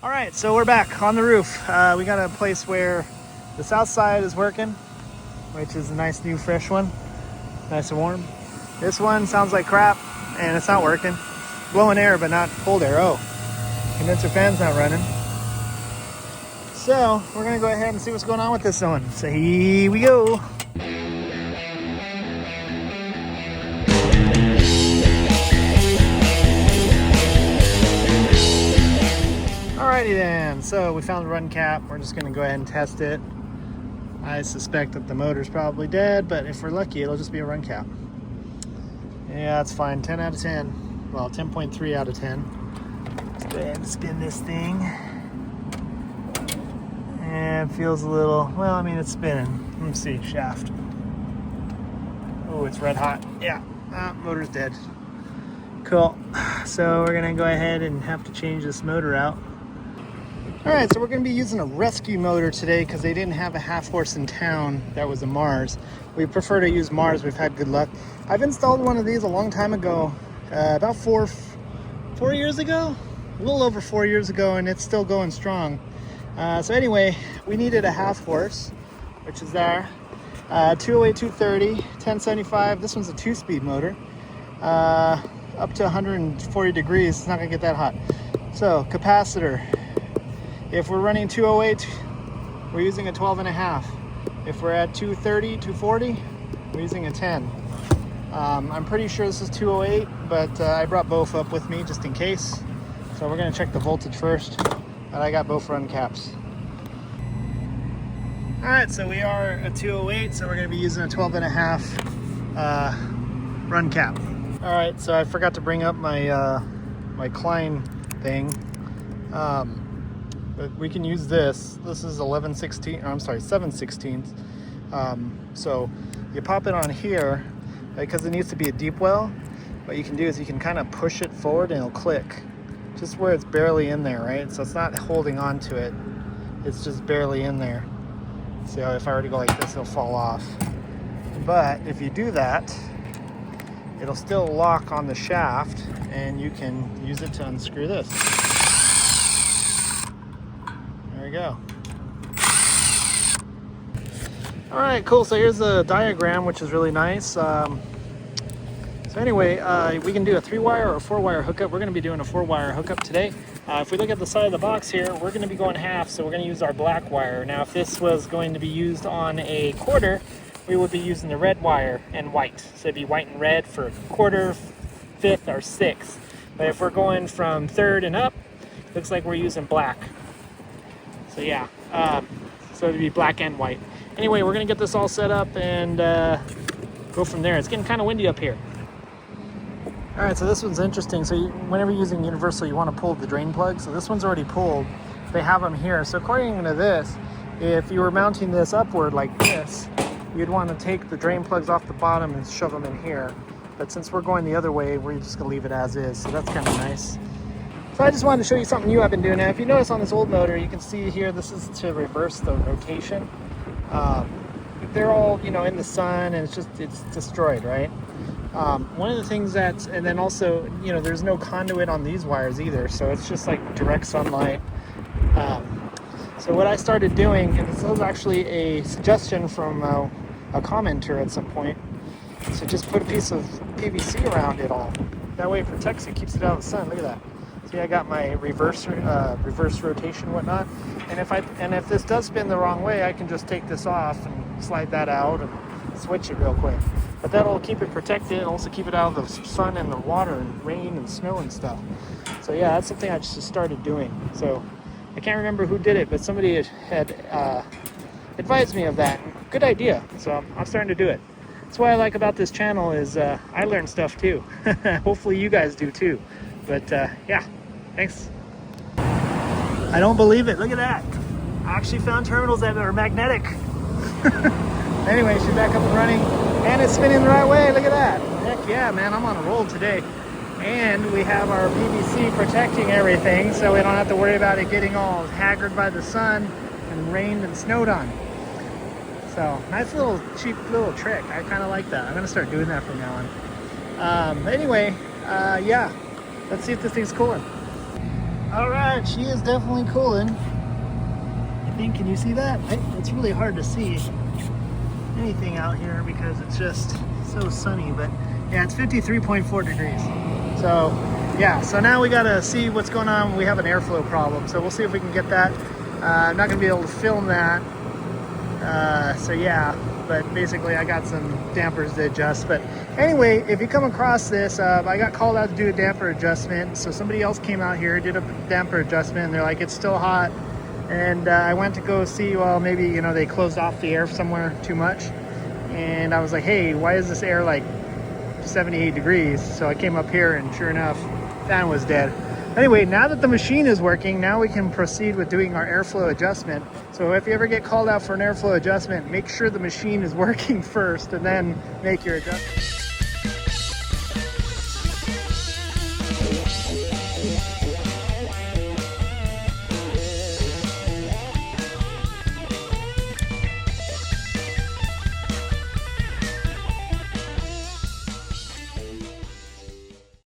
All right, so we're back on the roof. We got a place where the south side is working, which is a nice new fresh one, nice and warm. This one sounds like crap and it's not working. Blowing air but not cold air. Oh, condenser fan's not running. So we're gonna go ahead and see what's going on with this one. So here we go. Alrighty then, so we found the run cap. We're just gonna go ahead and test it. I suspect that the motor's probably dead, but if we're lucky, it'll just be a run cap. Yeah, that's fine, 10 out of 10. Well, 10.3 out of 10. Let's go ahead and spin this thing. And it feels a little, well, I mean, it's spinning. Let's see, shaft. Oh, it's red hot. Yeah, motor's dead. Cool, so we're gonna go ahead and have to change this motor out. All right, so we're gonna be using a rescue motor today because they didn't have a half horse in town that was a Mars. We prefer to use Mars, we've had good luck. I've installed one of these a long time ago, about four years ago? A little over 4 years ago, and it's still going strong. So anyway, we needed a half horse, which is there. 208, 230, 1075, this one's a 2-speed motor. Up to 140 degrees, it's not gonna get that hot. So, capacitor. If we're running 208, we're using a 12.5. If we're at 230, 240, we're using a 10. I'm pretty sure this is 208, but I brought both up with me just in case. So we're gonna check the voltage first, and I got both run caps. All right, so we are at 208, so we're gonna be using a 12.5 run cap. All right, so I forgot to bring up my my Klein thing. But we can use this. This is 7/16. So you pop it on here because it needs to be a deep well. What you can do is you can kind of push it forward and it'll click just where it's barely in there, right? So it's not holding on to it. It's just barely in there. So if I were to go like this, it'll fall off. But if you do that, it'll still lock on the shaft and you can use it to unscrew this. There we go. All right, cool. So here's the diagram, which is really nice. So anyway, we can do a 3-wire or a 4-wire hookup. We're going to be doing a 4-wire hookup today. If we look at the side of the box here, we're going to be going half, so we're going to use our black wire. Now, if this was going to be used on a quarter, we would be using the red wire and white. So it'd be white and red for quarter, fifth, or sixth. But if we're going from third and up, looks like we're using black. So yeah, so it'd be black and white. Anyway, we're gonna get this all set up and go from there. It's getting kind of windy up here. All right, so this one's interesting. So whenever you're using universal, you want to pull the drain plug. So this one's already pulled. They have them here. So according to this, if you were mounting this upward like this, you'd want to take the drain plugs off the bottom and shove them in here. But since we're going the other way, we're just gonna leave it as is. So that's kind of nice. So I just wanted to show you something new I've been doing. Now, if you notice on this old motor, you can see here, this is to reverse the rotation. They're all, in the sun and it's destroyed, right? One of the things and then also, there's no conduit on these wires either. So it's just like direct sunlight. So what I started doing, and this was actually a suggestion from a commenter at some point, so just put a piece of PVC around it all. That way it protects it, keeps it out of the sun. Look at that. See, I got my reverse rotation, whatnot. And if this does spin the wrong way, I can just take this off and slide that out and switch it real quick. But that'll keep it protected and also keep it out of the sun and the water and rain and snow and stuff. So yeah, that's something I just started doing. So I can't remember who did it, but somebody had advised me of that. Good idea. So I'm starting to do it. That's what I like about this channel is I learn stuff too. Hopefully you guys do too. But yeah, thanks. I don't believe it. Look at that. I actually found terminals that are magnetic. Anyway, she's back up and running and it's spinning the right way. Look at that. Heck yeah, man, I'm on a roll today. And we have our PVC protecting everything, so we don't have to worry about it getting all haggard by the sun and rained and snowed on. So nice little cheap little trick. I kind of like that. I'm gonna start doing that from now on. Anyway, yeah, let's see if this thing's cooling. All right, she is definitely cooling. I think, can you see that? It's really hard to see anything out here because it's just so sunny, but yeah, it's 53.4 degrees. So yeah, so now we gotta see what's going on. We have an airflow problem, so we'll see if we can get that. I'm not gonna be able to film that. So yeah, but basically I got some dampers to adjust. But anyway, if you come across this, I got called out to do a damper adjustment. So somebody else came out here, did a damper adjustment, and they're like, it's still hot. And I went to go see, well, maybe, you know, they closed off the air somewhere too much. And I was like, hey, why is this air like 78 degrees? So I came up here and sure enough, fan was dead. Anyway, now that the machine is working, now we can proceed with doing our airflow adjustment. So if you ever get called out for an airflow adjustment, make sure the machine is working first and then make your adjustment.